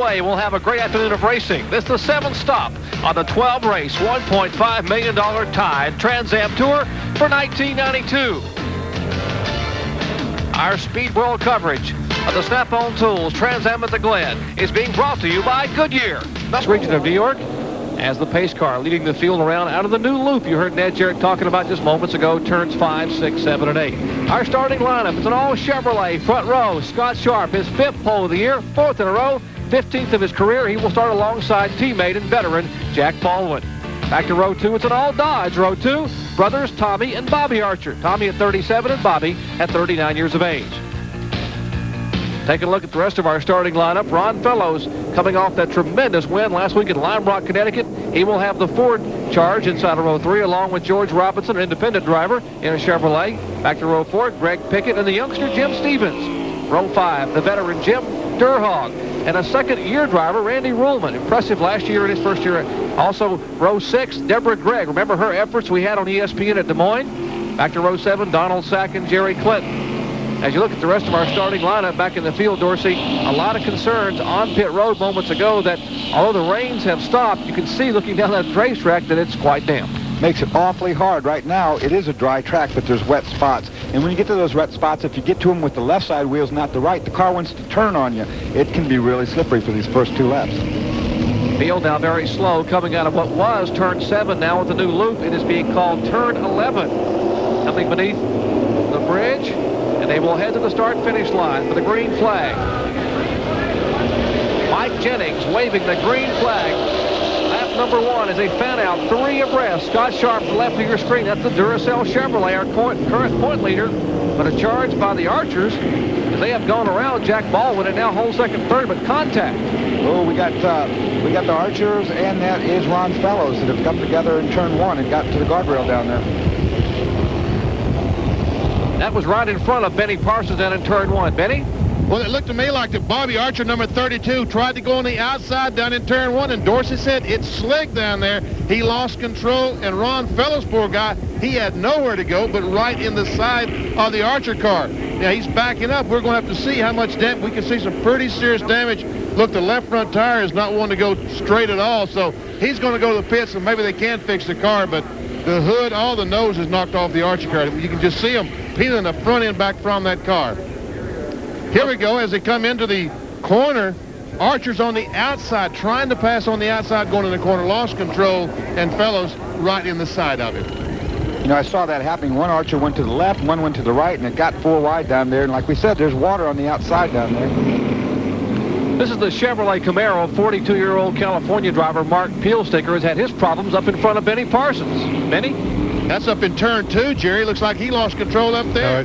Chevrolet will have a great afternoon of racing. This is the 7th stop on the 12-race, $1.5 million Tide Trans Am Tour for 1992. Our Speed World coverage of the SnapOn Tools Trans Am at the Glen is being brought to you by Goodyear. This region of New York as the pace car leading the field around out of the new loop you heard Ned Jarrett talking about just moments ago, turns 5, 6, 7, and 8. Our starting lineup is an all Chevrolet front row. Scott Sharp, his 5th pole of the year, 4th in a row, 15th of his career. He will start alongside teammate and veteran Jack Baldwin. Back to row 2, it's an all Dodge row 2. Brothers Tommy and Bobby Archer. Tommy at 37 and Bobby at 39 years of age. Taking a look at the rest of our starting lineup. Ron Fellows coming off that tremendous win last week in Lime Rock, Connecticut. He will have the Ford charge inside of row 3 along with George Robinson, an independent driver in a Chevrolet. Back to row 4, Greg Pickett and the youngster Jim Stevens. Row 5, the veteran Jim Durhog and a second-year driver, Randy Ruhlman. Impressive last year in his first year. Also, row 6, Deborah Gregg. Remember her efforts we had on ESPN at Des Moines? Back to row 7, Donald Sack and Jerry Clinton. As you look at the rest of our starting lineup back in the field, Dorsey, a lot of concerns on pit road moments ago that although the rains have stopped, you can see looking down that racetrack that it's quite damp. Makes it awfully hard. Right now, it is a dry track, but there's wet spots. And when you get to those wet spots, if you get to them with the left side wheels, not the right, the car wants to turn on you. It can be really slippery for these first 2 laps. Field now very slow, coming out of what was turn 7 now with the new loop. It is being called turn 11. Coming beneath the bridge, and they will head to the start-finish line for the green flag. Mike Jennings waving the green flag. Lap number 1 is a fan out, 3 abreast. Scott Sharp to the left of your screen. That's the Duracell Chevrolet, our current point leader. But a charge by the Archers as they have gone around Jack Baldwin and now hold second, third, but contact. Oh, we got the Archers, and that is Ron Fellows that have come together in turn 1 and got to the guardrail down there. That was right in front of Benny Parsons down in turn 1. Benny? Well, it looked to me like the Bobby Archer, number 32, tried to go on the outside down in turn 1, and Dorsey said it's slick down there. He lost control, and Ron Fellows, poor guy, he had nowhere to go but right in the side of the Archer car. Now, he's backing up. We're going to have to see how much damage. We can see some pretty serious damage. Look, the left front tire is not one to go straight at all, so he's going to go to the pits, and maybe they can fix the car, but the hood, all the nose is knocked off the Archer car. You can just see him peeling the front end back from that car. Here we go as they come into the corner. Archer's on the outside, trying to pass on the outside, going in the corner, lost control, and Fellows right in the side of it. You know, I saw that happening. One Archer went to the left, one went to the right, and it got 4 wide down there. And like we said, there's water on the outside down there. This is the Chevrolet Camaro. 42-year-old California driver Mark Peelsticker has had his problems up in front of Benny Parsons. Benny? That's up in turn 2, Jerry. Looks like he lost control up there.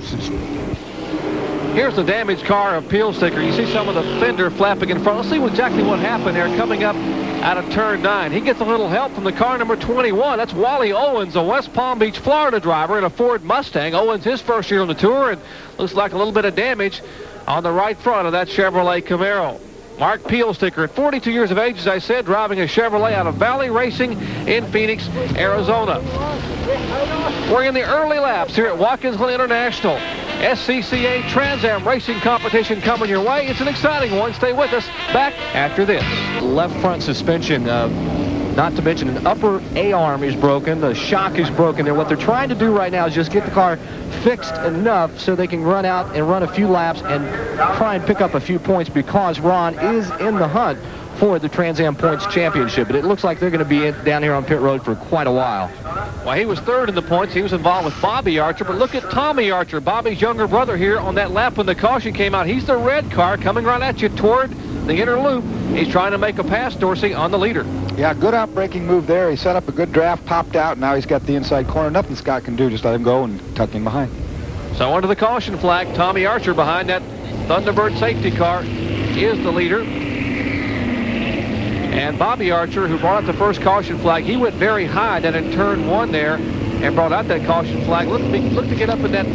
Here's the damaged car of Peelsticker. You see some of the fender flapping in front. Let's see exactly what happened there coming up out of turn 9. He gets a little help from the car number 21. That's Wally Owens, a West Palm Beach, Florida driver in a Ford Mustang. Owens, his first year on the tour, and looks like a little bit of damage on the right front of that Chevrolet Camaro. Mark Peelsticker, at 42 years of age, as I said, driving a Chevrolet out of Valley Racing in Phoenix, Arizona. We're in the early laps here at Watkins Glen International. SCCA Trans Am racing competition coming your way. It's an exciting one. Stay with us. Back after this. Left front suspension, not to mention an upper A-arm is broken. The shock is broken there. What they're trying to do right now is just get the car fixed enough so they can run out and run a few laps and try and pick up a few points because Ron is in the hunt for the Trans Am Points Championship. But it looks like they're going to be down here on pit road for quite a while. Well, he was third in the points. He was involved with Bobby Archer. But look at Tommy Archer, Bobby's younger brother here on that lap when the caution came out. He's the red car coming right at you toward the inner loop. He's trying to make a pass, Dorsey, on the leader. Yeah, good out-braking move there. He set up a good draft, popped out. Now he's got the inside corner. Nothing Scott can do. Just let him go and tuck him behind. So under the caution flag, Tommy Archer behind that Thunderbird safety car is the leader. And Bobby Archer, who brought out the first caution flag, he went very high down in turn 1 there and brought out that caution flag. Looked to get up in that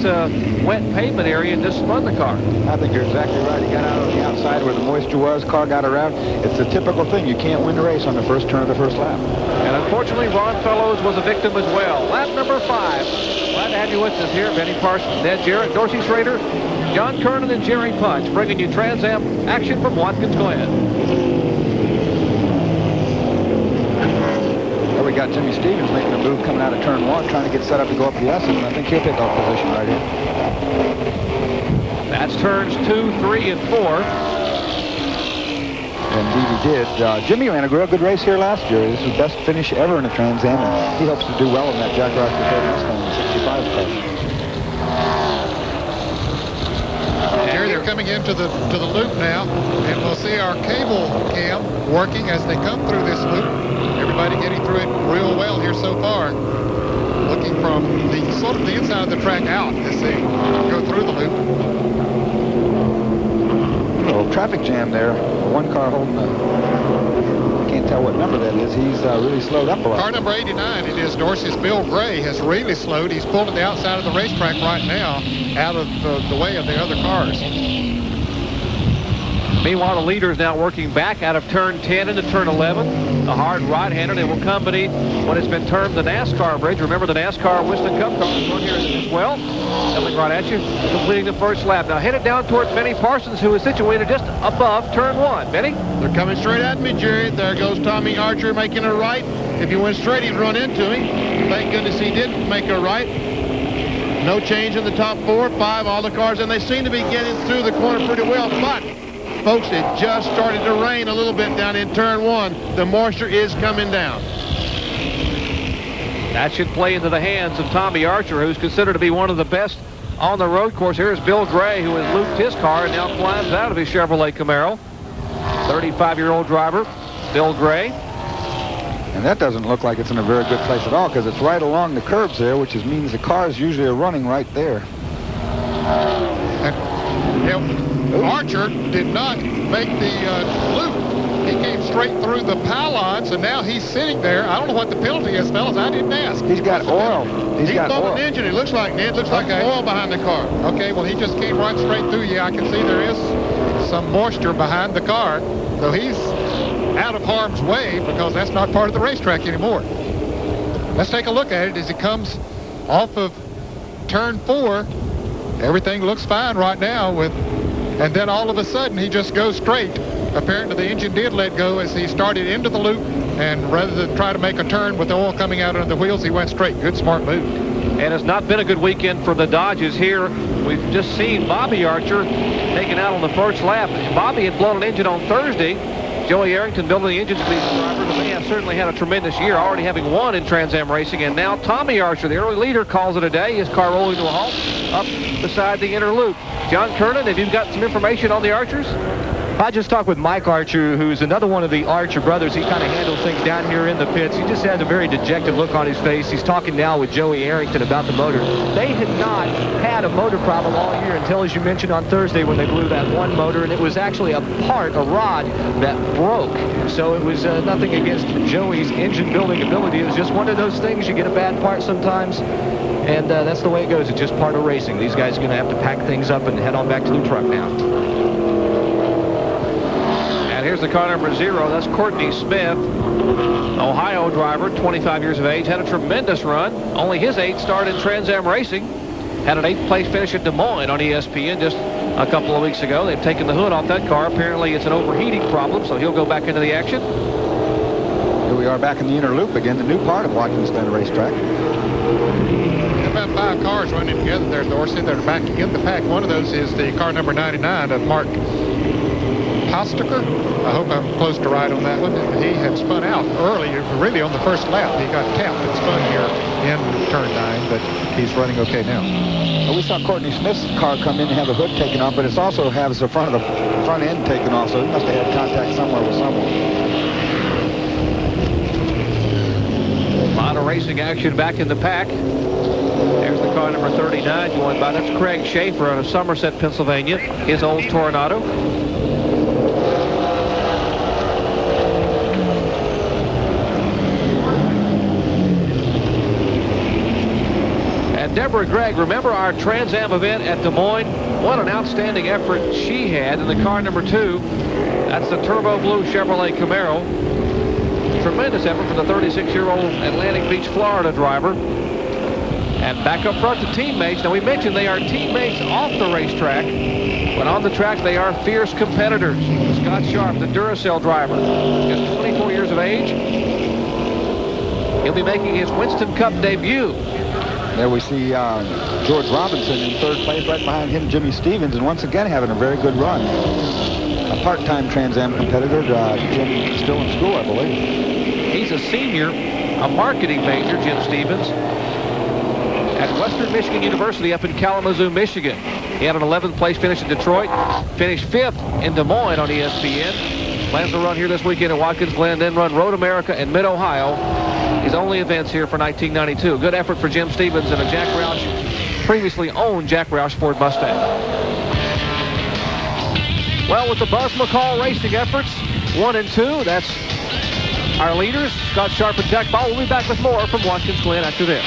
wet pavement area and just spun the car. I think you're exactly right. He got out on the outside where the moisture was. Car got around. It's a typical thing. You can't win the race on the first turn of the first lap. And unfortunately, Ron Fellows was a victim as well. Lap number 5. Glad to have you with us here. Benny Parsons, Ned Jarrett, Dorsey Schrader, John Kernan, and Jerry Punch, bringing you Trans Am action from Watkins Glen. got Jimmy Stevens making a move coming out of turn 1, trying to get set up to go up the S, and I think he'll take off position right here. That's turns 2, 3, and 4. Indeed he did. Jimmy ran a real good race here last year. This is his best finish ever in a Trans Am, and he hopes to do well in that Jack Ross Mustang 65 car. Jerry, they're coming into the loop now, and we'll see our cable cam working as they come through this loop. Everybody getting through it real well here so far. Looking from the sort of the inside of the track out as they go through the loop. A little traffic jam there. One car holding the, I can't tell what number that is. He's really slowed up a lot. Car number 89, it is Dorsey's Bill Gray, has really slowed. He's pulled to the outside of the racetrack right now, out of the way of the other cars. Meanwhile, the leader is now working back out of turn 10 into turn 11. The hard right-hander that will come beneath what has been termed the NASCAR bridge. Remember, the NASCAR Winston Cup car is on here as well. Coming right at you, completing the first lap. Now headed down towards Benny Parsons, who is situated just above turn 1. Benny? They're coming straight at me, Jerry. There goes Tommy Archer making a right. If he went straight, he'd run into him. Thank goodness he didn't make a right. No change in the top 4, 5, all the cars, and they seem to be getting through the corner pretty well. But, folks, it just started to rain a little bit down in turn 1. The moisture is coming down. That should play into the hands of Tommy Archer, who's considered to be one of the best on the road course. Here's Bill Gray, who has looped his car and now climbs out of his Chevrolet Camaro. 35-year-old driver, Bill Gray. And that doesn't look like it's in a very good place at all, because it's right along the curbs there, which means the cars usually are running right there. Archer did not make the loop. He came straight through the pylons, and now he's sitting there. I don't know what the penalty is, fellas. I didn't ask. He's got oil. He's got bumped oil. an engine. It looks like, Ned, looks like oil behind the car. Okay, well, he just came right straight through. Yeah, I can see there is some moisture behind the car. So he's out of harm's way because that's not part of the racetrack anymore. Let's take a look at it as he comes off of turn 4. Everything looks fine right now and then all of a sudden he just goes straight. Apparently the engine did let go as he started into the loop, and rather than try to make a turn with the oil coming out under the wheels, he went straight. Good, smart move. And it's not been a good weekend for the Dodges here. We've just seen Bobby Archer taken out on the first lap. Bobby had blown an engine on Thursday. Joey Arrington building the engine to be the driver, but they have certainly had a tremendous year, already having won in Trans Am racing. And now Tommy Archer, the early leader, calls it a day. His car rolling to a halt up beside the inner loop. John Kernan, have you got some information on the Archers? I just talked with Mike Archer, who's another one of the Archer brothers. He kind of handles things down here in the pits. He just has a very dejected look on his face. He's talking now with Joey Arrington about the motor. They had not had a motor problem all year until, as you mentioned, on Thursday when they blew that one motor, and it was actually a rod that broke. So it was nothing against Joey's engine building ability. It was just one of those things. You get a bad part sometimes, and that's the way it goes. It's just part of racing. These guys are going to have to pack things up and head on back to the truck now. And here's the car number 0. That's Courtney Smith, Ohio driver, 25 years of age. Had a tremendous run. Only his 8th start in Trans Am racing. Had an 8th place finish at Des Moines on ESPN just a couple of weeks ago. They've taken the hood off that car. Apparently it's an overheating problem, so he'll go back into the action. Here we are back in the inner loop again, the new part of Watkins racetrack. About 5 cars running together there, Dorsey. They're back in the pack. One of those is the car number 99 of Mark Hostiker. I hope I'm close to right on that one. He had spun out early, really on the first lap. He got tapped and spun here in turn 9, but he's running okay now. Well, we saw Courtney Smith's car come in and have the hood taken off, but it also has the front end taken off, so he must have had contact somewhere with someone. A lot of racing action back in the pack. There's the car number 39 going by. That's Craig Schaefer out of Somerset, Pennsylvania. His old Toronado. Deborah Gregg, remember our Trans Am event at Des Moines? What an outstanding effort she had in the car number 2. That's the turbo blue Chevrolet Camaro. Tremendous effort for the 36-year-old Atlantic Beach, Florida driver. And back up front, the teammates. Now, we mentioned they are teammates off the racetrack, but on the track, they are fierce competitors. Scott Sharp, the Duracell driver, just 24 years of age. He'll be making his Winston Cup debut. There we see George Robinson in third place, right behind him Jimmy Stevens, and once again having a very good run. A part-time Trans Am competitor, Jim, still in school, I believe. He's a senior, a marketing major, Jim Stevens, at Western Michigan University up in Kalamazoo, Michigan. He had an 11th place finish in Detroit, finished 5th in Des Moines on ESPN. Plans to run here this weekend at Watkins Glen, then run Road America and Mid-Ohio. His only events here for 1992. Good effort for Jim Stevens and a Jack Roush, previously owned Jack Roush Ford Mustang. Well, with the Buzz McCall racing efforts, 1 and 2, that's our leaders, Scott Sharp and Jack Ball. We'll be back with more from Watkins Glen after this.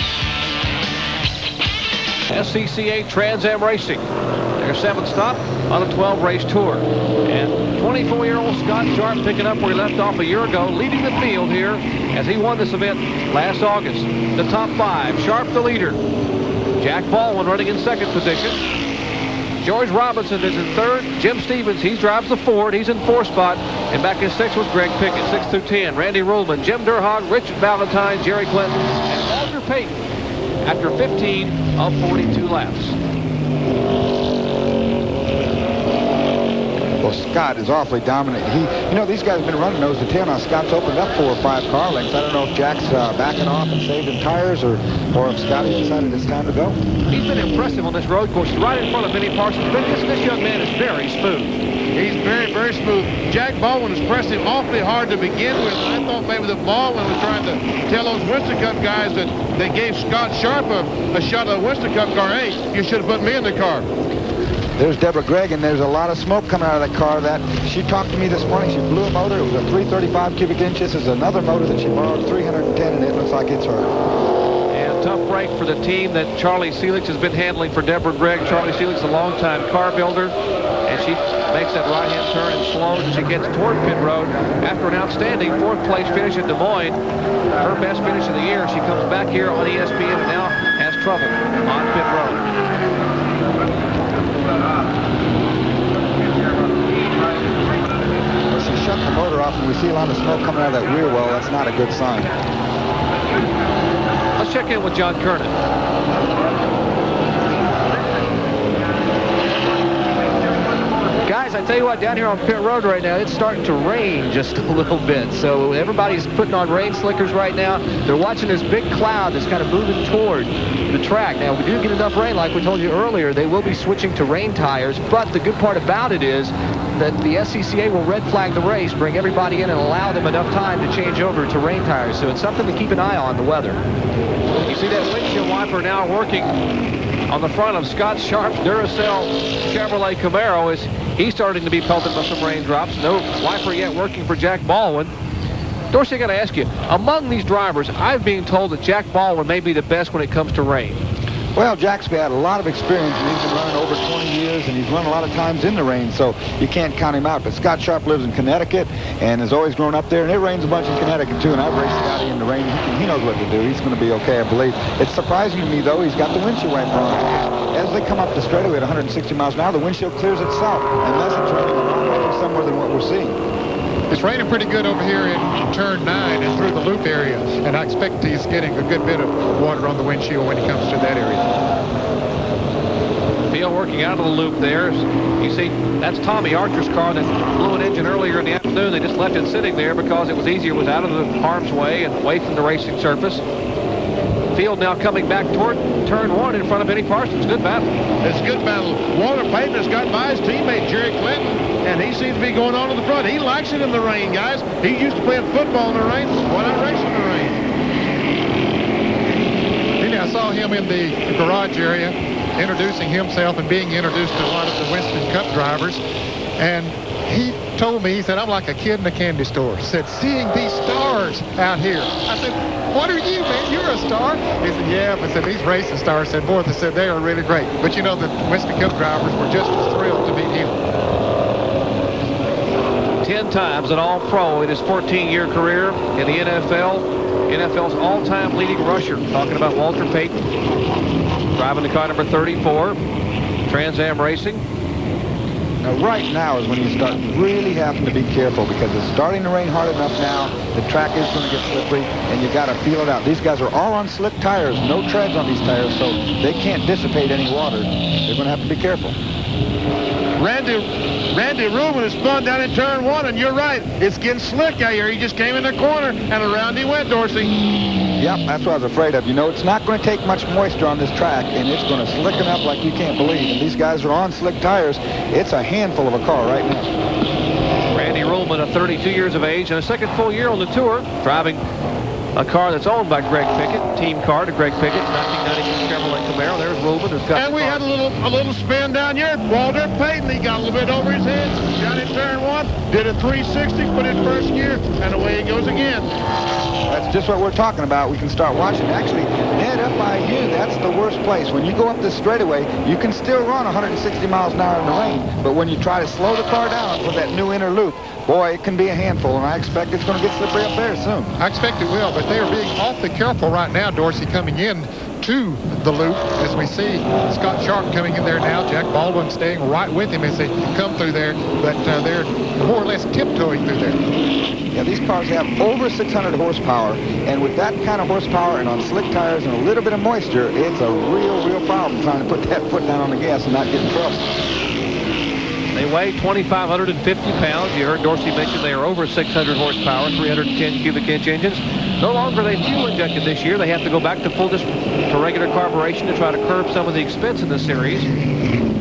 SCCA Trans Am Racing, their 7th stop on a 12-race tour. And 24-year-old Scott Sharp picking up where he left off a year ago, leading the field here as he won this event last August. The top 5, Sharp the leader. Jack Baldwin running in 2nd position. George Robinson is in 3rd. Jim Stevens, he drives the Ford. He's in 4th spot. And back in 6th was Greg Pickett, 6 through 10. Randy Ruhlman, Jim Durhog, Richard Valentine, Jerry Clinton, and Walter Payton after 15 of 42 laps. Well, Scott is awfully dominant. These guys have been running nose to tail. Now Scott's opened up 4 or 5 car lengths. I don't know if Jack's backing off and saving tires or if Scotty's decided it's time to go. He's been impressive on this road course. He's right in front of Benny Parsons. But this young man is very smooth. He's very, very smooth. Jack Baldwin has pressed him awfully hard to begin with. I thought maybe that Baldwin was trying to tell those Winston Cup guys that they gave Scott Sharp a shot at a Winston Cup car. Hey, you should have put me in the car. There's Deborah Gregg, and there's a lot of smoke coming out of that car. She talked to me this morning. She blew a motor. It was a 335 cubic inches. This is another motor that she borrowed, 310, and it looks like it's her. And tough break for the team that Charlie Seelix has been handling for Deborah Gregg. Charlie Seelix is a longtime car builder, and she makes that right-hand turn and slows as she gets toward pit road. After an outstanding 4th place finish in Des Moines, her best finish of the year, she comes back here on ESPN and now has trouble on pit road. She shut the motor off, and we see a lot of smoke coming out of that rear well. That's not a good sign. Let's check in with John Kernan. Guys, I tell you what, down here on pit road right now, it's starting to rain just a little bit. So everybody's putting on rain slickers right now. They're watching this big cloud that's kind of moving toward the track. Now, if we do get enough rain, like we told you earlier, they will be switching to rain tires. But the good part about it is that the SCCA will red flag the race, bring everybody in, and allow them enough time to change over to rain tires. So it's something to keep an eye on, the weather. You see that windshield wiper now working on the front of Scott Sharp's Duracell Chevrolet Camaro as he's starting to be pelted by some raindrops. No wiper yet working for Jack Baldwin. Dorsey, I got to ask you, among these drivers, I'm being told that Jack Baldwin may be the best when it comes to rain. Well, Jack's had a lot of experience, and he's been running over 20 years, and he's run a lot of times in the rain, so you can't count him out. But Scott Sharp lives in Connecticut and has always grown up there, and it rains a bunch in Connecticut, too, and I've raced Scotty in the rain. He knows what to do. He's going to be okay, I believe. It's surprising to me, though, he's got the windshield wiper on. As they come up the straightaway at 160 miles an hour, the windshield clears itself, unless it's raining a lot more somewhere than what we're seeing. It's raining pretty good over here in turn 9 and through the loop area, and I expect he's getting a good bit of water on the windshield when he comes to that area. Field working out of the loop there. You see, that's Tommy Archer's car that blew an engine earlier in the afternoon. They just left it sitting there because it was easier. It was out of the harm's way and away from the racing surface. Field now coming back toward turn 1 in front of Benny Parsons. Good battle. It's a good battle. Walter Payton has got by his teammate, Jerry Clinton, and he seems to be going on to the front. He likes it in the rain, guys. He used to playing football in the rain. Why not race in the rain? I saw him in the garage area introducing himself and being introduced to a lot of the Winston Cup drivers. And he told me, he said, I'm like a kid in a candy store. He said, seeing these stars out here. I said, what are you, man? You're a star? He said, yeah. But said, these racing stars, said, boy, they said, they are really great. But you know, the Winston Cup drivers were just as thrilled to meet him. 10 times an All-Pro in his 14-year career in the NFL. NFL's all-time leading rusher. Talking about Walter Payton. Driving the car number 34. Trans Am Racing. Now, right now is when you start really having to be careful because it's starting to rain hard enough now. The track is going to get slippery, and you got to feel it out. These guys are all on slick tires, no treads on these tires, so they can't dissipate any water. They're going to have to be careful. Randy Rubin has spun down in turn 1, and you're right. It's getting slick out here. He just came in the corner, and around he went, Dorsey. Yep, that's what I was afraid of. You know, it's not going to take much moisture on this track, and it's going to slicken up like you can't believe. And these guys are on slick tires. It's a handful of a car right now. Randy Ruhlman, 32 years of age, and a second full year on the tour, driving a car that's owned by Greg Pickett, team car to Greg Pickett, 1992 Chevrolet Camaro. There's Ruhlman, who's got. And we had a little spin down here. Walter Payton, he got a little bit over his head, down in turn 1, did a 360, put in first gear, and away he goes again. That's just what we're talking about. We can start watching. Actually, Ned, up by you, that's the worst place. When you go up this straightaway, you can still run 160 miles an hour in the rain, but when you try to slow the car down for that new inner loop, boy, it can be a handful, and I expect it's going to get slippery up there soon. I expect it will, but they are being awfully careful right now, Dorsey, coming in to the loop as we see Scott Sharp coming in there now. Jack Baldwin staying right with him as they come through there, but they're more or less tiptoeing through there. Yeah, these cars have over 600 horsepower, and with that kind of horsepower and on slick tires and a little bit of moisture, it's a real problem trying to put that foot down on the gas and not get in trouble. They weigh 2,550 pounds. You heard Dorsey mention they are over 600 horsepower, 310 cubic inch engines. No longer are they fuel injected this year. They have to go back to to regular carburation to try to curb some of the expense in the series.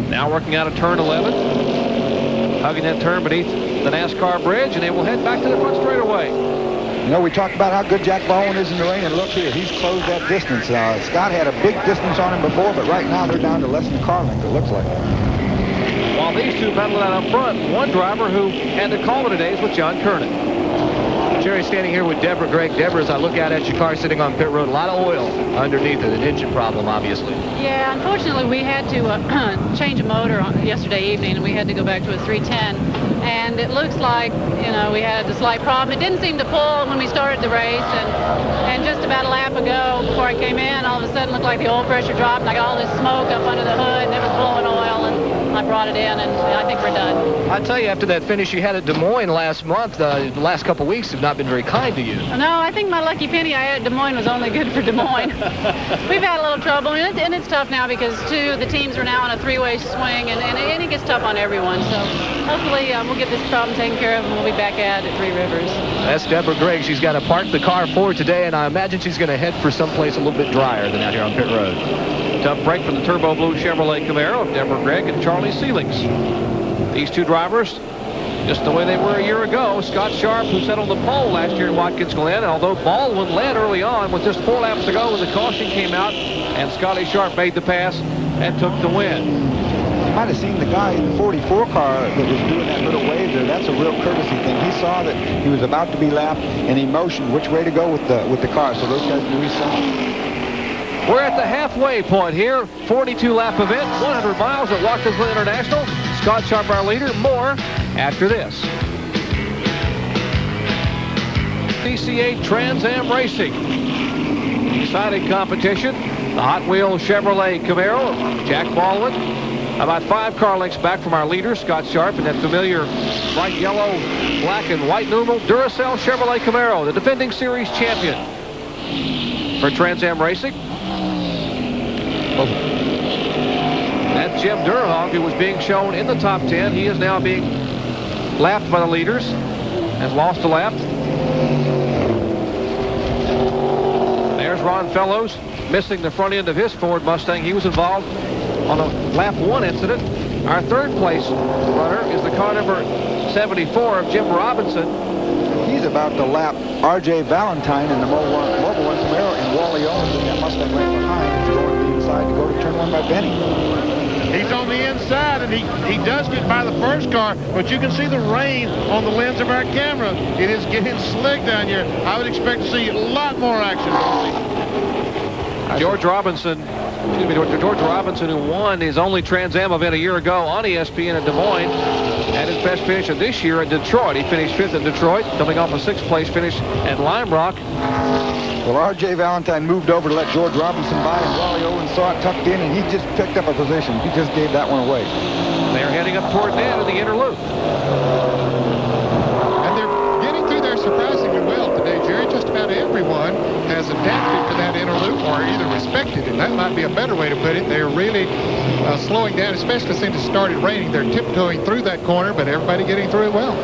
Now working out of turn 11, hugging that turn beneath the NASCAR bridge, and they will head back to the front straightaway. You know, we talked about how good Jack Baldwin is in the rain, and look here, he's closed that distance. Scott had a big distance on him before, but right now they're down to less than a car length, it looks like. While these two battle it out up front, one driver who had to call it a day is with John Kernan. Jerry, standing here with Deborah. Greg, Deborah, as I look out at your car sitting on pit road, a lot of oil underneath it, an engine problem, obviously. Yeah, unfortunately, we had to change a motor yesterday evening, and we had to go back to a 310. And it looks like, you know, we had a slight problem. It didn't seem to pull when we started the race, and just about a lap ago, before I came in, all of a sudden it looked like the oil pressure dropped, and I got all this smoke up under the hood, and it was blowing oil, and I brought it in, and I think we're done. I tell you, after that finish you had at Des Moines last month, the last couple weeks have not been very kind to you. No, I think my lucky penny I had at Des Moines was only good for Des Moines. We've had a little trouble, and it's tough now because, too, the teams are now on a three-way swing, and it gets tough on everyone. So hopefully we'll get this problem taken care of, and we'll be back at Three Rivers. That's Deborah Gregg. She's got to park the car for today, and I imagine she's going to head for someplace a little bit drier than out here on pit road. Tough break from the Turbo Blue Chevrolet Camaro of Deborah Gregg and Charlie Seelings. These two drivers, just the way they were a year ago. Scott Sharp, who sat on the pole last year at Watkins Glen, although Baldwin led early on with just 4 laps to go when the caution came out, and Scotty Sharp made the pass and took the win. You might have seen the guy in the 44 car that was doing that little wave there. That's a real courtesy thing. He saw that he was about to be lapped, and he motioned which way to go with the car, so those guys knew he saw him. We're at the halfway point here. 42-lap event, 100 miles at Watkins Glen International. Scott Sharp, our leader. More after this. PCA Trans Am Racing. Exciting competition. The Hot Wheels Chevrolet Camaro. Jack Baldwin. About 5 car lengths back from our leader, Scott Sharp, and that familiar bright yellow, black, and white numeral Duracell Chevrolet Camaro, the defending series champion for Trans Am Racing. That's Jim Durhog, who was being shown in the top 10. He is now being lapped by the leaders. Has lost a lap. There's Ron Fellows missing the front end of his Ford Mustang. He was involved on a lap 1 incident. Our third place runner is the car number 74 of Jim Robinson. He's about to lap R.J. Valentine in the Mobile One Camaro, and Wally Owens in that Mustang right behind. He's going to the inside to go to turn 1 by Benny. He's on the inside, and he does get by the first car, but you can see the rain on the lens of our camera. It is getting slick down here. I would expect to see a lot more action. George Robinson, who won his only Trans Am event a year ago on ESPN in Des Moines, had his best finish of this year at Detroit. He finished 5th in Detroit, coming off a 6th place finish at Lime Rock. Well, R.J. Valentine moved over to let George Robinson by, and Wally Owens saw it tucked in, and he just picked up a position. He just gave that one away. They're heading heading up toward Ned in the inner loop. And they're getting through there surprisingly well today, Jerry. Just about everyone has adapted to that inner loop or either respected it. That might be a better way to put it. They're really slowing down, especially since it started raining. They're tiptoeing through that corner, but everybody getting through it well.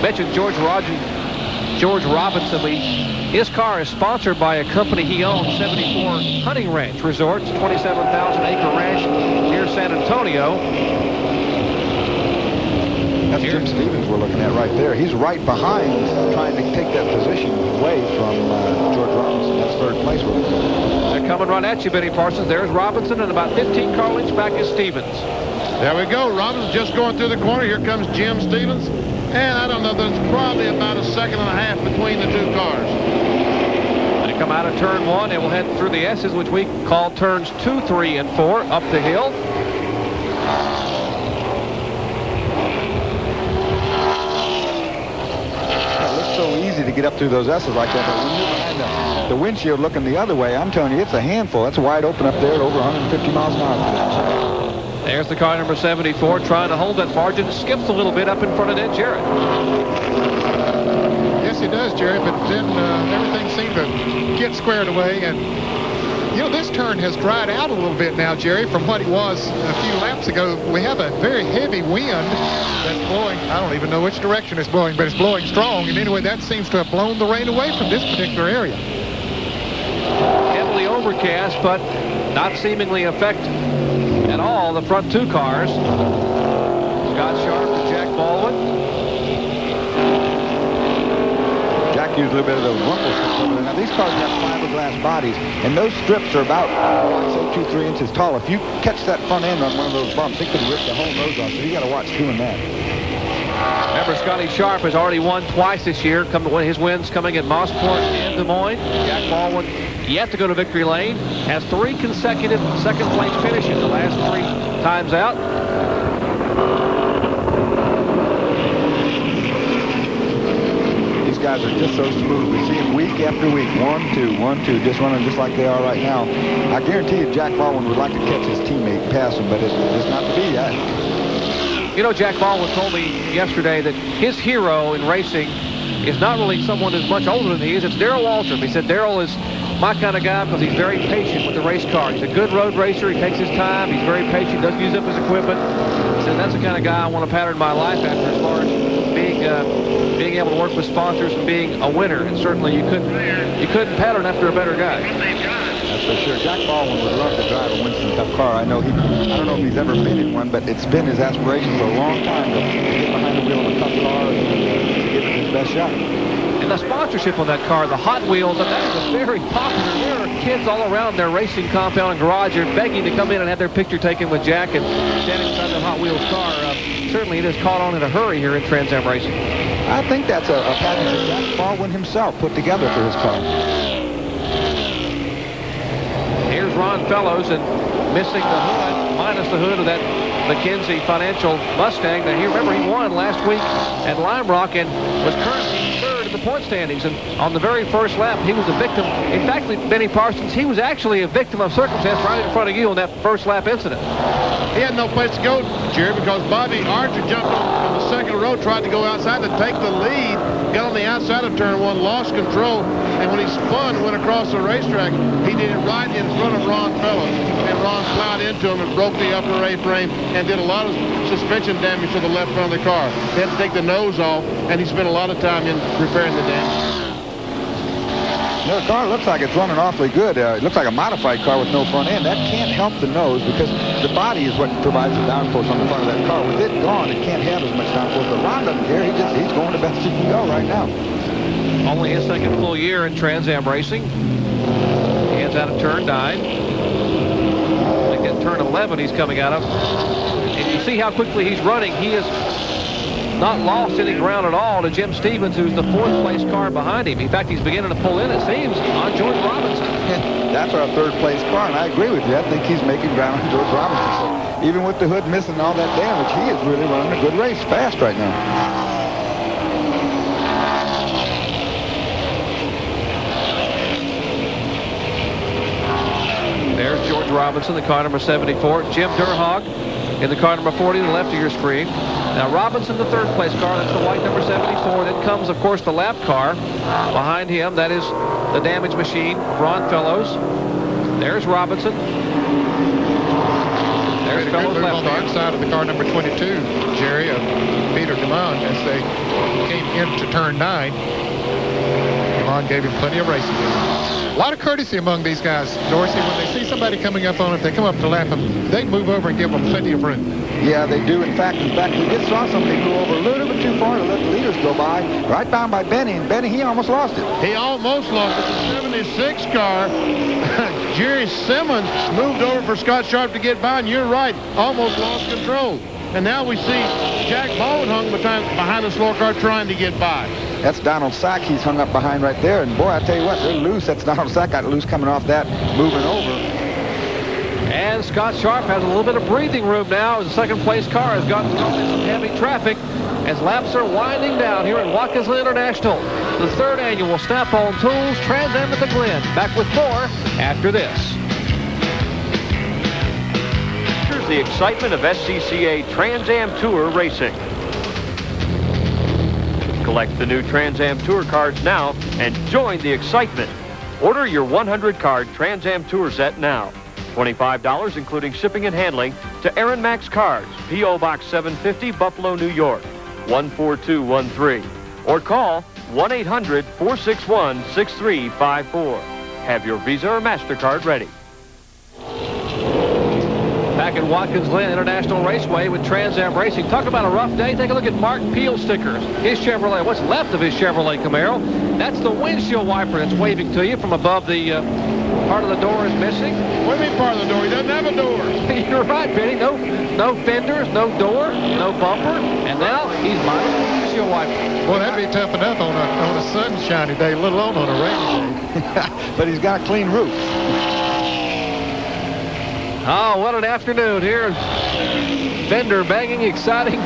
Mentioned George Robinson. His car is sponsored by a company he owns, 74 Hunting Ranch Resorts, 27,000-acre ranch near San Antonio. That's Jim Stevens we're looking at right there. He's right behind, trying to take that position away from George Robinson. That's third place with him. They're coming right at you, Benny Parsons. There's Robinson, and about 15 car lengths back is Stevens. There we go. Robinson's just going through the corner. Here comes Jim Stevens. And I don't know, there's probably about a second and a half between the two cars. They come out of turn 1 and will head through the S's, which we call turns 2, 3, and 4, up the hill. It looks so easy to get up through those S's like that, but when you're behind the windshield looking the other way, I'm telling you, it's a handful. That's wide open up there at over 150 miles an hour. There's the car number 74 trying to hold that margin. Skips a little bit up in front of Ned Jarrett. Yes, he does, Jerry, but then everything seemed to get squared away. And, you know, this turn has dried out a little bit now, Jerry, from what it was a few laps ago. We have a very heavy wind that's blowing. I don't even know which direction it's blowing, but it's blowing strong. And anyway, that seems to have blown the rain away from this particular area. Heavily overcast, but not seemingly affect at all the front two cars. Scott Sharp and Jack Baldwin. Jack used a little bit of the rumble strips over there. Now these cars have fiberglass bodies, and those strips are about, I'd say, 2-3 inches tall. If you catch that front end on one of those bumps, it could rip the whole nose off. So you got to watch doing that. Remember, Scotty Sharp has already won twice this year. His wins coming at Mossport and Des Moines. Jack Baldwin yet to go to victory lane. Has 3 consecutive second-place finishes the last 3 times out. These guys are just so smooth. We see them week after week. 1-2, 1-2, just running just like they are right now. I guarantee you Jack Baldwin would like to catch his teammate past him, but it's just not to be yet. You know, Jack Baldwin told me yesterday that his hero in racing is not really someone who's much older than he is. It's Darrell Waltrip. He said Darrell is my kind of guy because he's very patient with the race car. He's a good road racer. He takes his time. He's very patient. Doesn't use up his equipment. He said that's the kind of guy I want to pattern my life after as far as being able to work with sponsors and being a winner. And certainly you couldn't pattern after a better guy. That's for sure. Jack Baldwin would love to drive a Winston Cup car. I don't know if he's ever been in one, but it's been his aspiration for a long time to get behind the wheel of a Cup car and to give it his best shot. And the sponsorship on that car, the Hot Wheels, that is very popular. There are kids all around their racing compound and garage are begging to come in and have their picture taken with Jack and standing beside the Hot Wheels car. Certainly it has caught on in a hurry here in Trans Am Racing. I think that's a package that Jack Baldwin himself put together for his car. Here's Ron Fellows and missing the hood, minus the hood of that McKenzie Financial Mustang. Now, remember, he won last week at Lime Rock and was currently third in the point standings. And on the very first lap, he was a victim. In fact, Benny Parsons, he was actually a victim of circumstance right in front of you on that first lap incident. He had no place to go, Jerry, because Bobby Archer jumped on the second row, tried to go outside to take the lead, got on the outside of turn 1, lost control, and when he spun and went across the racetrack, he did it right in front of Ron Fellows, and Ron plowed into him and broke the upper A-frame and did a lot of suspension damage to the left front of the car. They had to take the nose off, and he spent a lot of time in repairing the damage. The car looks like it's running awfully good. It looks like a modified car with no front end. That can't help the nose because the body is what provides the downforce on the front of that car. With it gone, it can't have as much downforce. But Ron doesn't care. He's going the best he can go right now. Only his second full year in Trans Am Racing. He heads out of turn 9. I think at turn 11 he's coming out of. And you see how quickly he's running. He is not lost any ground at all to Jim Stevens, who's the 4th place car behind him. In fact, he's beginning to pull in, it seems, on George Robinson. That's our 3rd place car, and I agree with you. I think he's making ground on George Robinson. So even with the hood missing all that damage, he is really running a good race fast right now. There's George Robinson, the car number 74. Jim Durhog in the car number 40 to the left of your screen. Now Robinson, the third place car, that's the white number 74. Then comes, of course, the lap car. Behind him, that is the damage machine, Ron Fellows. There's Robinson. There's Fellows left on the inside of the car number 22, Jerry, of Peter DeMond, as they came into turn 9. DeMond gave him plenty of racing. A lot of courtesy among these guys, Dorsey. When they see somebody coming up on it, they come up to lap them. They move over and give them plenty of room. Yeah, they do. In fact, we did saw somebody go over a little bit too far to let the leaders go by. Right down by Benny, and Benny, he almost lost it. He almost lost it. The 76 car, Jerry Simmons moved over for Scott Sharp to get by, and you're right, almost lost control. And now we see Jack Baldwin hung behind the slow car trying to get by. That's Donald Sack he's hung up behind right there. And boy, I tell you what, they're loose. That's Donald Sack got loose coming off that, moving over. And Scott Sharp has a little bit of breathing room now as the second place car has gotten thrown in some heavy traffic as laps are winding down here at Watkins International. The third annual Snap-on Tools Trans Am at the Glen. Back with more after this. Here's the excitement of SCCA Trans Am Tour racing. Collect the new Trans Am Tour cards now and join the excitement. Order your 100-card Trans Am Tour set now. $25 including shipping and handling to Aaron Max Cards, P.O. Box 750, Buffalo, New York, 14213. Or call 1-800-461-6354. Have your Visa or MasterCard ready. Back at Watkins Glen International Raceway with Trans Am Racing. Talk about a rough day. Take a look at Mark Peel stickers. His Chevrolet, what's left of his Chevrolet Camaro. That's the windshield wiper that's waving to you from above. The part of the door is missing. What do you mean part of the door? He doesn't have a door. You're right, Benny. No fenders, no door, no bumper. And now he's minus the windshield wiper. Well, that'd be tough enough on a sunshiny day, let alone on a rainy day. But he's got a clean roof. Oh, what an afternoon here. Fender banging, exciting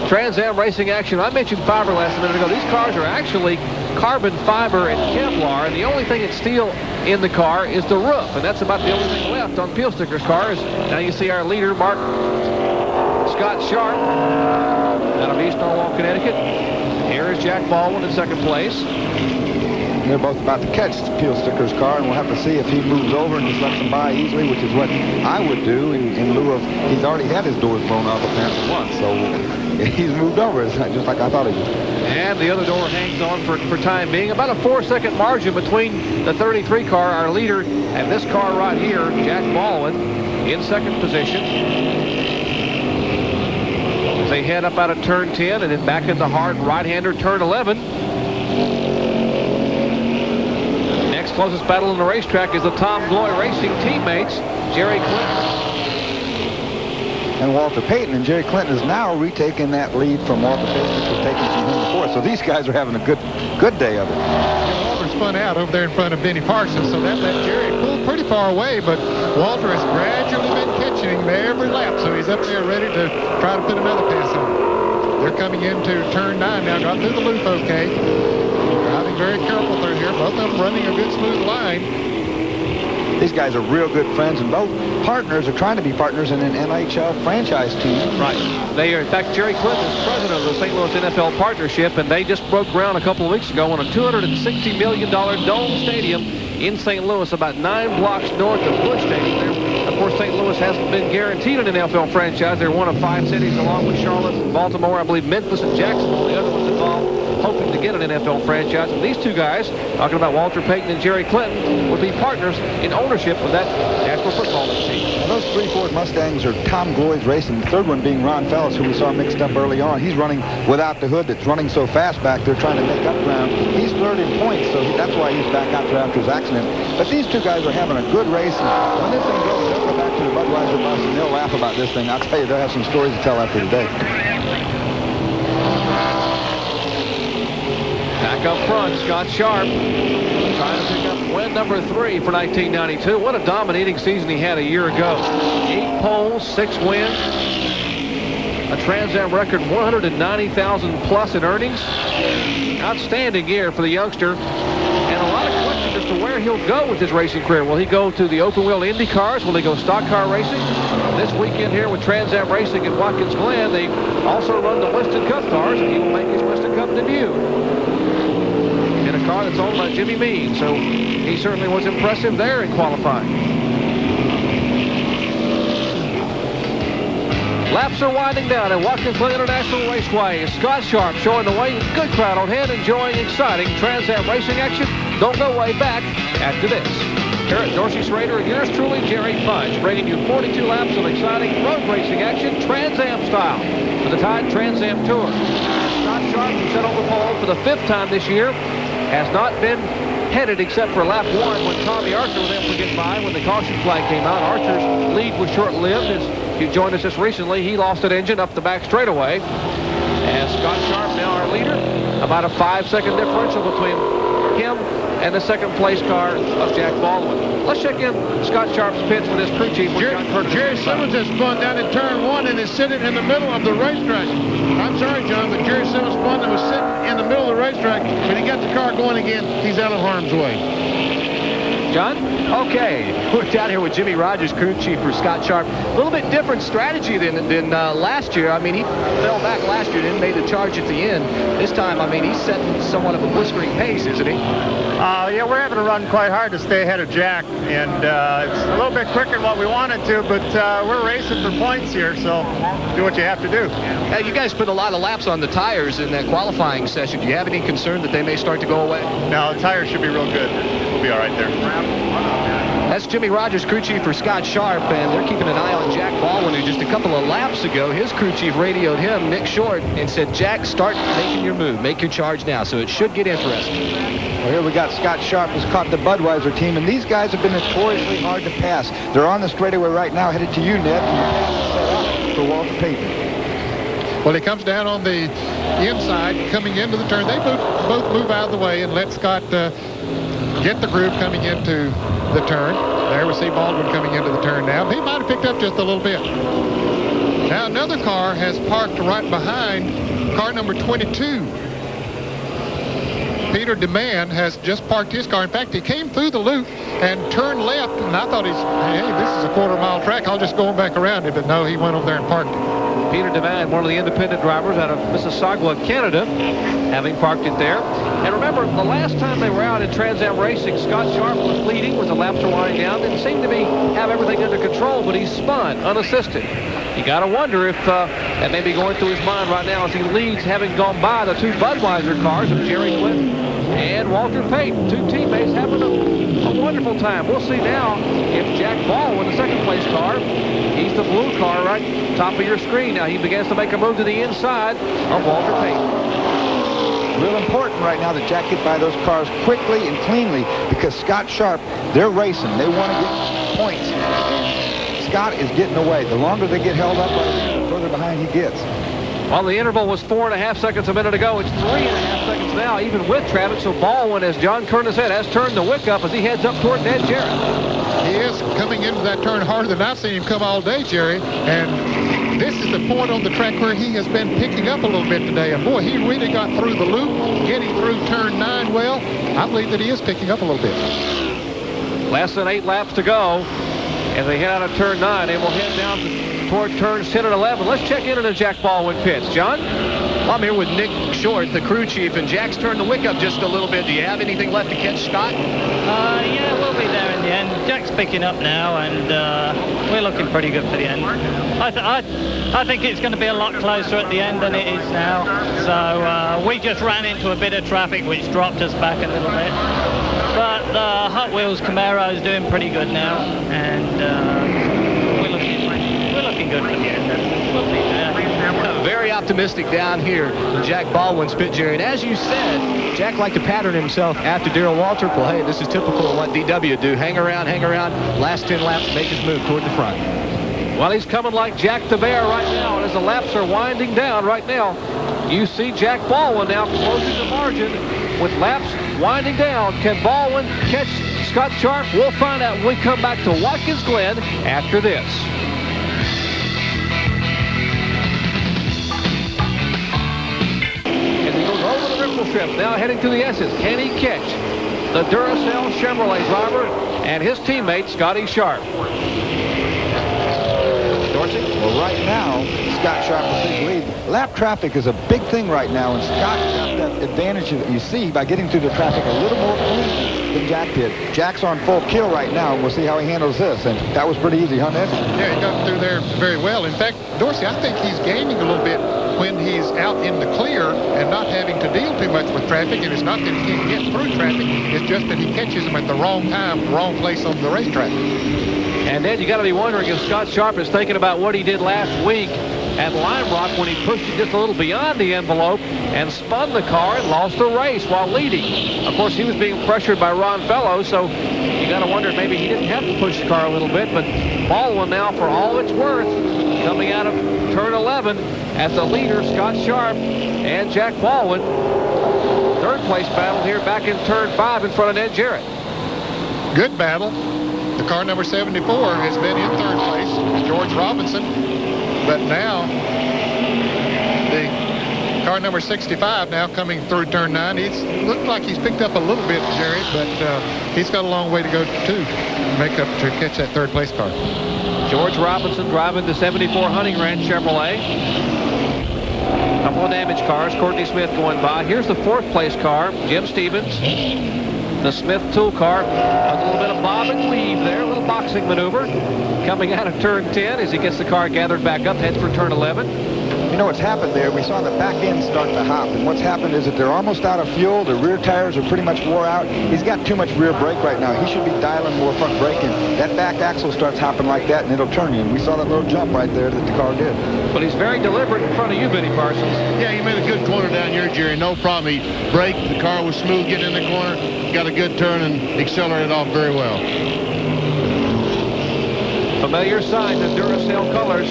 Trans Am racing action. I mentioned fiberglass a minute ago. These cars are actually carbon fiber and Kevlar, and the only thing that's steel in the car is the roof, and that's about the only thing left on Peel Sticker's cars. Now you see our leader, Scott Sharp, out of East Norwalk, Connecticut. Here is Jack Baldwin in second place. They're both about to catch Peel Sticker's car, and we'll have to see if he moves over and just lets them by easily, which is what I would do in lieu of, he's already had his doors blown off apparently once, so he's moved over, just like I thought he would. And the other door hangs on for time being. About a 4-second margin between the 33 car, our leader, and this car right here, Jack Baldwin, in second position. As they head up out of turn 10 and then back into hard right-hander turn 11. Next closest battle on the racetrack is the Tom Gloy Racing teammates, Jerry Clinton and Walter Payton, and Jerry Clinton is now retaking that lead from Walter Payton, which was taken from him before. So these guys are having a good day of it. Walter spun out over there in front of Benny Parsons, so that let Jerry pull pretty far away, but Walter has gradually been catching him every lap, so he's up there ready to try to put another pass on. They're coming into turn 9 now, got through the loop okay. Driving very careful through here, both of them running a good smooth line. These guys are real good friends, and both partners are trying to be partners in an NHL franchise team. Right. They are, in fact, Jerry Clinton is president of the St. Louis NFL Partnership, and they just broke ground a couple of weeks ago on a $260 million dome stadium in St. Louis, about 9 blocks north of Busch Stadium. Of course, St. Louis hasn't been guaranteed an NFL franchise. They're one of 5 cities, along with Charlotte and Baltimore. I believe Memphis and Jacksonville, the other ones involved, hoping to get an NFL franchise. And these two guys, talking about Walter Payton and Jerry Clinton, would be partners in ownership of that National Football League team. And those 3 Ford Mustangs are Tom Gloy's racing. The third one being Ron Fellows, who we saw mixed up early on. He's running without the hood that's running so fast back there trying to make up ground. He's third in points, so that's why he's back out there after his accident. But these two guys are having a good race. And when this thing goes, they'll go back to the Budweiser bus and they'll laugh about this thing. I'll tell you, they'll have some stories to tell after today. Back up front, Scott Sharp trying to pick up win number 3 for 1992. What a dominating season he had a year ago. 8 poles, 6 wins, a Trans Am record 190,000 plus in earnings. Outstanding year for the youngster, and a lot of questions questions as to where he'll go with his racing career. Will he go to the open-wheel Indy cars? Will he go stock car racing? This weekend here with Trans Am Racing at Watkins Glen, they also run the Winston Cup cars, and he will make his Winston Cup debut in a car that's owned by Jimmy Mean. So he certainly was impressive there in qualifying. Laps are winding down at Watkins Glen International Raceway. Scott Sharp showing the way. Good crowd on hand, enjoying exciting Trans Am racing action. Don't go way back after this. Here at Dorsey Schrader and yours truly, Jerry Fudge, bringing you 42 laps of exciting road racing action, Trans Am style, for the Tide Trans Am Tour. Scott Sharp, who set on the pole for the 5th time this year, has not been headed except for lap 1 when Tommy Archer was able to get by when the caution flag came out. Archer's lead was short-lived. As you joined us just recently, he lost an engine up the back straightaway. And Scott Sharp, now our leader, about a 5-second differential between him and the second place car of Jack Baldwin. Let's check in Scott Sharp's pits with his crew chief. Jerry Simmons has spun down in turn 1 and is sitting in the middle of the racetrack. I'm sorry, John, but Jerry Simmons spun and was sitting in the middle of the racetrack. When he got the car going again, he's out of harm's way. John? Okay, we're down here with Jimmy Rogers, crew chief for Scott Sharp. A little bit different strategy than last year. I mean, he fell back last year, then made the charge at the end. This time, I mean, he's setting somewhat of a blistering pace, isn't he? Yeah, we're having to run quite hard to stay ahead of Jack, and it's a little bit quicker than what we wanted to, but we're racing for points here, so do what you have to do. You guys put a lot of laps on the tires in that qualifying session. Do you have any concern that they may start to go away? No, the tires should be real good. We'll be all right there. That's Jimmy Rogers, crew chief for Scott Sharp, and they're keeping an eye on Jack Baldwin, who just a couple of laps ago, his crew chief radioed him, Nick Short, and said, Jack, start making your move. Make your charge now. So it should get interesting. Well, here we got Scott Sharp who's caught the Budweiser team, and these guys have been notoriously hard to pass. They're on the straightaway right now, headed to you, Ned, and the pass is set up for Walter Payton. Well, he comes down on the inside, coming into the turn. They both move out of the way and let Scott get the groove coming into the turn. There we see Baldwin coming into the turn now. He might have picked up just a little bit. Now another car has parked right behind car number 22. Peter DeMann has just parked his car. In fact, he came through the loop and turned left, and I thought hey, this is a quarter-mile track. I'll just go back around it. But no, he went over there and parked it. Peter DeMann, one of the independent drivers out of Mississauga, Canada, having parked it there. And remember, the last time they were out in Trans Am Racing, Scott Sharp was leading with the laps were winding down. Didn't seem to have everything under control, but he spun unassisted. You got to wonder if that may be going through his mind right now as he leads, having gone by the two Budweiser cars of Jerry Glen and Walter Payton. Two teammates having a wonderful time. We'll see now if Jack Baldwin, the second place car, he's the blue car right top of your screen. Now he begins to make a move to the inside of Walter Payton. Real important right now that Jack get by those cars quickly and cleanly, because Scott Sharp, they're racing. They want to get points. And Scott is getting away. The longer they get held up, the further behind he gets. Well, the interval was 4.5 seconds a minute ago. It's 3.5 seconds now, even with traffic. So Baldwin, as John Curtis said, has turned the wick up as he heads up toward Ned Jarrett. He is coming into that turn harder than I've seen him come all day, Jerry. And this is the point on the track where he has been picking up a little bit today. And boy, he really got through the loop, getting through turn 9 well. I believe that he is picking up a little bit. Less than 8 laps to go. As they head out of turn 9, they will head down toward turns 10 and 11. Let's check in on the Jack Baldwin pits. John? I'm here with Nick Short, the crew chief, and Jack's turned the wick up just a little bit. Do you have anything left to catch Scott? Yeah, we'll be there in the end. Jack's picking up now, and we're looking pretty good for the end. I think it's going to be a lot closer at the end than it is now. So we just ran into a bit of traffic, which dropped us back a little bit. But the Hot Wheels Camaro is doing pretty good now, and we're looking good for the end. We'll be there. Very optimistic down here in Jack Baldwin's pit, Jerry. And as you said, Jack liked to pattern himself after Darrell Waltrip. Well, hey, this is typical of what DW do. Hang around, last 10 laps, make his move toward the front. Well, he's coming like Jack the Bear right now, and as the laps are winding down right now, you see Jack Baldwin now closing the margin with laps winding down. Can Baldwin catch Scott Sharp? We'll find out when we come back to Watkins Glen after this. As he goes over the ripple strip, now heading to the S's. Can he catch the Duracell Chevrolet driver and his teammate, Scotty Sharp. Dorsey? Well, right now, Scott Sharp will take the lead. Lap traffic is a big thing right now, and Scott got that advantage that you see by getting through the traffic a little more clean than Jack did. Jack's on full kill right now, and we'll see how he handles this. And that was pretty easy, huh, Ned? Yeah, he got through there very well. In fact, Dorsey, I think he's gaining a little bit when he's out in the clear and not having to deal too much with traffic. And it's not that he can't get through traffic. It's just that he catches them at the wrong time, wrong place on the racetrack. And then you got to be wondering if Scott Sharp is thinking about what he did last week at Lime Rock when he pushed it just a little beyond the envelope and spun the car and lost the race while leading. Of course, he was being pressured by Ron Fellows, so you got to wonder maybe he didn't have to push the car a little bit. But Baldwin now, for all it's worth, coming out of turn 11 as the leader, Scott Sharp and Jack Baldwin. Third place battle here back in turn 5 in front of Ned Jarrett. Good battle. The car number 74 has been in third place, George Robinson. But now, the car number 65 now coming through turn 9. He's looked like he's picked up a little bit, Jerry, but he's got a long way to go to make up to catch that third place car. George Robinson driving the 74 Hunting Ranch Chevrolet. Couple of damaged cars. Courtney Smith going by. Here's the fourth place car, Jim Stevens. The Smith tool car, a little bit of bob and weave there, a little boxing maneuver. Coming out of turn 10 as he gets the car gathered back up, heads for turn 11. You know what's happened there? We saw the back end start to hop, and what's happened is that they're almost out of fuel. The rear tires are pretty much wore out. He's got too much rear brake right now. He should be dialing more front braking. That back axle starts hopping like that, and it'll turn you. And we saw that little jump right there that the car did. But he's very deliberate in front of you, Benny Parsons. Yeah, he made a good corner down here, Jerry. No problem. He braked. The car was smooth getting in the corner. Got a good turn and accelerated off very well. Familiar sign, the Duracell colors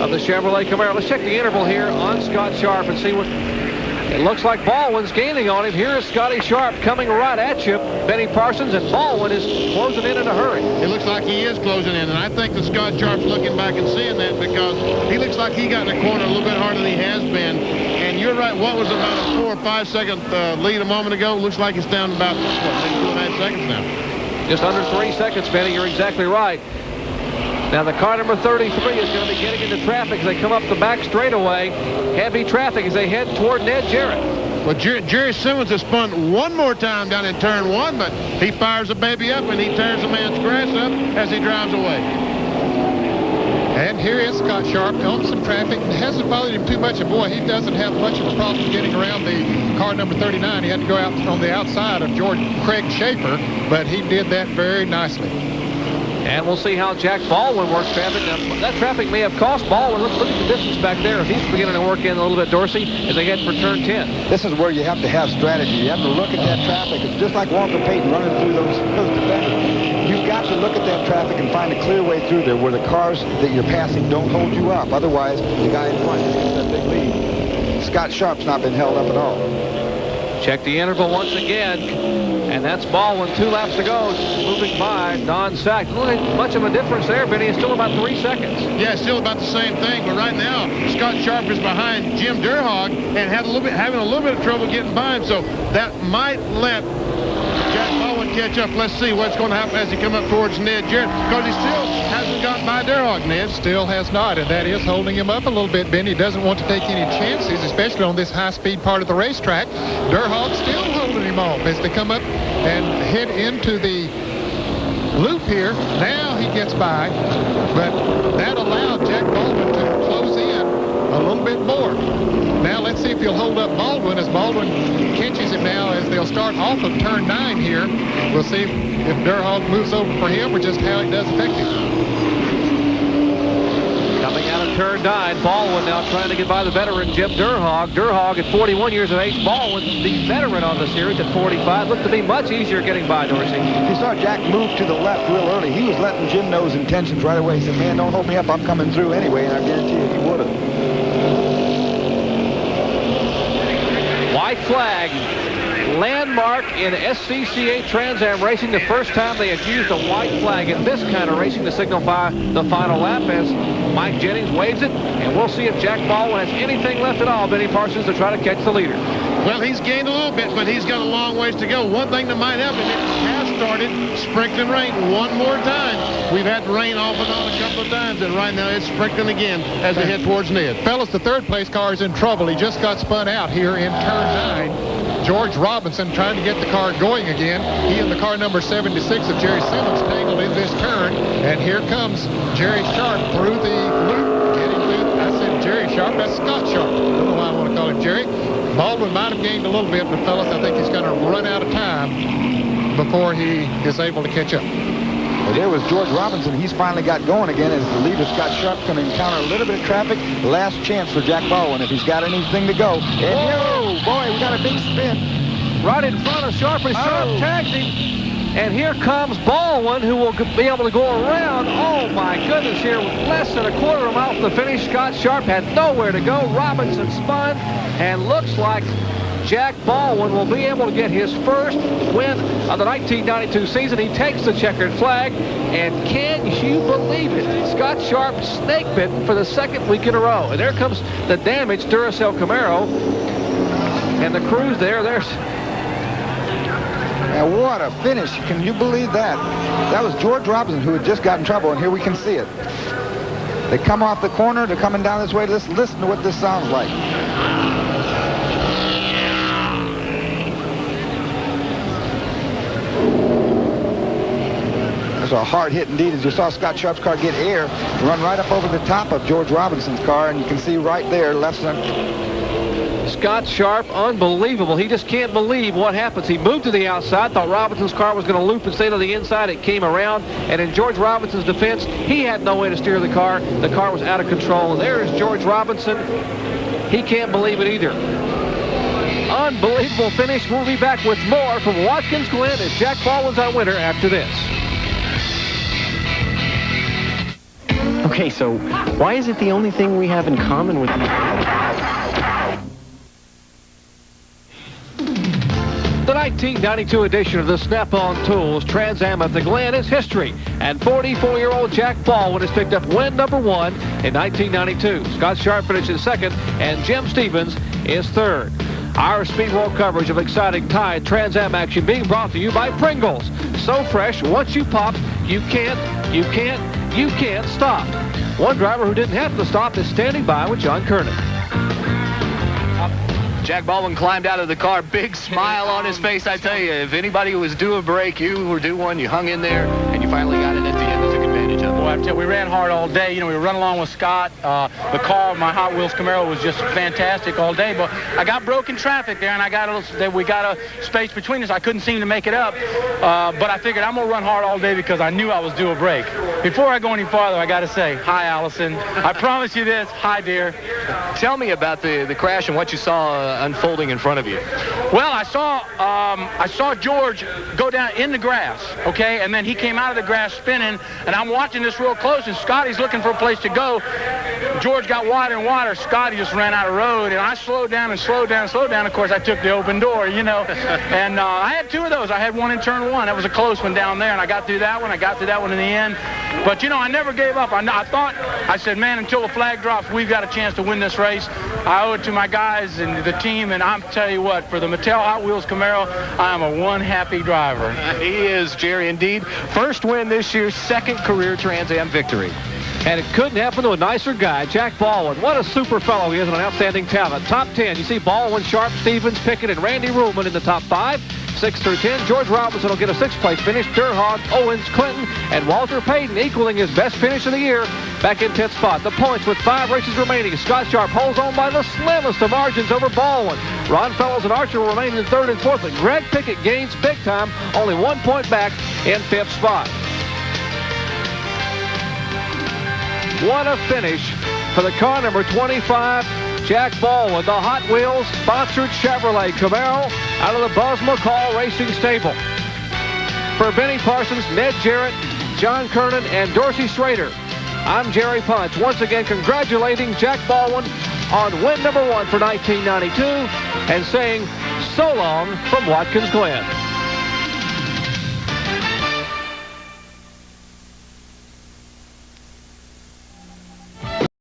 of the Chevrolet Camaro. Let's check the interval here on Scott Sharp and see what... It looks like Baldwin's gaining on him. Here is Scotty Sharp coming right at you, Benny Parsons, and Baldwin is closing in a hurry. It looks like he is closing in, and I think that Scott Sharp's looking back and seeing that because he looks like he got in the corner a little bit harder than he has been. And you're right, what was about a 4 or 5 second lead a moment ago? Looks like it's down about, what, maybe 2.5 seconds now. Just under 3 seconds, Benny. You're exactly right. Now the car number 33 is going to be getting into traffic as they come up the back straightaway. Heavy traffic as they head toward Ned Jarrett. Well, Jerry Simmons has spun one more time down in turn 1, but he fires the baby up and he tears the man's grass up as he drives away. And here is Scott Sharp on some traffic. It hasn't bothered him too much. And boy, he doesn't have much of a problem getting around the car number 39. He had to go out on the outside of Craig Schaefer, but he did that very nicely. And we'll see how Jack Baldwin works traffic. Now, that traffic may have cost Baldwin. Let's look at the distance back there. If he's beginning to work in a little bit, Dorsey, as they head for turn 10. This is where you have to have strategy. You have to look at that traffic. It's just like Walter Payton running through those defenders. You've got to look at that traffic and find a clear way through there where the cars that you're passing don't hold you up. Otherwise, the guy in front gets that big lead. Scott Sharp's not been held up at all. Check the interval once again. And that's Baldwin, 2 laps to go, moving by Don Sack. Not much of a difference there, Benny. It's still about 3 seconds. Yeah, still about the same thing. But right now, Scott Sharp is behind Jim Durhog and having a little bit of trouble getting by him. So that might let Jack Baldwin catch up. Let's see what's going to happen as he come up towards Ned Jarrett, because he still hasn't gotten by Durhog. Ned still has not, and that is holding him up a little bit. Benny doesn't want to take any chances, especially on this high-speed part of the racetrack. Durhog still holding him off as they come up and head into the loop here. Now he gets by, but that allowed Jack Baldwin to close in a little bit more. Now let's see if he'll hold up Baldwin as Baldwin catches him now as they'll start off of turn 9 here. We'll see if Durhog moves over for him or just how it does affect him. Coming out of turn 9, Baldwin now trying to get by the veteran Jim Durhog. Durhog at 41 years of age. Baldwin, the veteran on the series at 45. Looked to be much easier getting by, Dorsey. You saw Jack move to the left real early. He was letting Jim know his intentions right away. He said, man, don't hold me up. I'm coming through anyway, and I guarantee you he would have. White flag. Landmark in SCCA Trans Am racing. The first time they had used a white flag in this kind of racing to signify the final lap as Mike Jennings waves it. And we'll see if Jack Baldwin has anything left at all, Benny Parsons, to try to catch the leader. Well, he's gained a little bit, but he's got a long ways to go. One thing that might help him, it has started sprinkling rain one more time. We've had rain off and on a couple of times, and right now it's sprinkling again as we head towards Ned. Fellas, the third place car is in trouble. He just got spun out here in turn 9. George Robinson trying to get the car going again. He and the car number 76 of Jerry Simmons tangled in this turn. And here comes Jerry Sharp through the loop. Getting through, I said Jerry Sharp, that's Scott Sharp. I don't know why I want to call him Jerry. Baldwin might have gained a little bit, but fellas, I think he's going to run out of time before he is able to catch up. Well, there was George Robinson. He's finally got going again as the leader, Scott Sharp's going to encounter a little bit of traffic. Last chance for Jack Baldwin if he's got anything to go. And here, boy, we got a big spin. Right in front of Sharp, and Sharp tags him. And here comes Baldwin, who will be able to go around. Oh, my goodness, here with less than a quarter of a mile from the finish. Scott Sharp had nowhere to go. Robinson spun, and looks like Jack Baldwin will be able to get his first win of the 1992 season. He takes the checkered flag, and can you believe it? Scott Sharp snake bitten for the second week in a row. And there comes the damaged Duracell Camaro. And the crews there, there's... And what a finish. Can you believe that? That was George Robinson who had just got in trouble, and here we can see it. They come off the corner. They're coming down this way. Listen to what this sounds like. That's a hard hit indeed. As you saw Scott Sharp's car get air, run right up over the top of George Robinson's car, and you can see right there, left center. Scott Sharp, unbelievable. He just can't believe what happens. He moved to the outside, thought Robinson's car was going to loop and stay to the inside. It came around, and in George Robinson's defense, he had no way to steer the car. The car was out of control. And there is George Robinson. He can't believe it either. Unbelievable finish. We'll be back with more from Watkins Glen as Jack Baldwin's our winner after this. Okay, so why is it the only thing we have in common with these? The 1992 edition of the SnapOn Tools Trans Am at the Glen is history, and 44-year-old Jack Baldwin has picked up win number 1 in 1992. Scott Sharp finishes second, and Jim Stevens is third. Our Speed World coverage of exciting Tide Trans Am action being brought to you by Pringles. So fresh, once you pop, you can't stop. One driver who didn't have to stop is standing by with John Kernan. Jack Baldwin climbed out of the car, big smile on his face. I tell you, if anybody was due a break, you were due one. You hung in there, and you finally got it at the end and took advantage of it. Well, I tell you, we ran hard all day. You know, we run along with Scott. The car, my Hot Wheels Camaro, was just fantastic all day. But I got broken traffic there, and we got a space between us. I couldn't seem to make it up. But I figured I'm going to run hard all day because I knew I was due a break. Before I go any farther, I got to say, hi, Allison. I promise you this. Hi, dear. Tell me about the crash and what you saw unfolding in front of you. Well, I saw George go down in the grass, okay, and then he came out of the grass spinning, and I'm watching this real close, and Scotty's looking for a place to go. George got wider and wider. Scotty just ran out of road, and I slowed down and slowed down and slowed down. Of course, I took the open door, you know, and I had 2 of those. I had one in turn 1. That was a close one down there, and I got through that one. I got through that one in the end. But, you know, I never gave up. I said, man, until the flag drops, we've got a chance to win this race. I owe it to my guys and the team, and I'm telling you what, for the Mattel Hot Wheels Camaro, I am a one happy driver. He is, Jerry, indeed. First win this year, second career Trans Am victory. And it couldn't happen to a nicer guy, Jack Baldwin. What a super fellow he is, and an outstanding talent. Top 10, you see Baldwin, Sharp, Stevens, Pickett, and Randy Ruhlman in the top 5. 6 through 10, George Robinson will get a 6th place finish. Durhog, Owens, Clinton, and Walter Payton equaling his best finish of the year back in 10th spot. The points with 5 races remaining. Scott Sharp holds on by the slimmest of margins over Baldwin. Ron Fellows and Archer will remain in 3rd and 4th, but Greg Pickett gains big time, only 1 point back in 5th spot. What a finish for the car number 25, Jack Baldwin, the Hot Wheels sponsored Chevrolet Camaro out of the Buzz McCall Racing Stable. For Benny Parsons, Ned Jarrett, John Kernan, and Dorsey Schrader, I'm Jerry Punch. Once again, congratulating Jack Baldwin on win number 1 for 1992 and saying so long from Watkins Glen.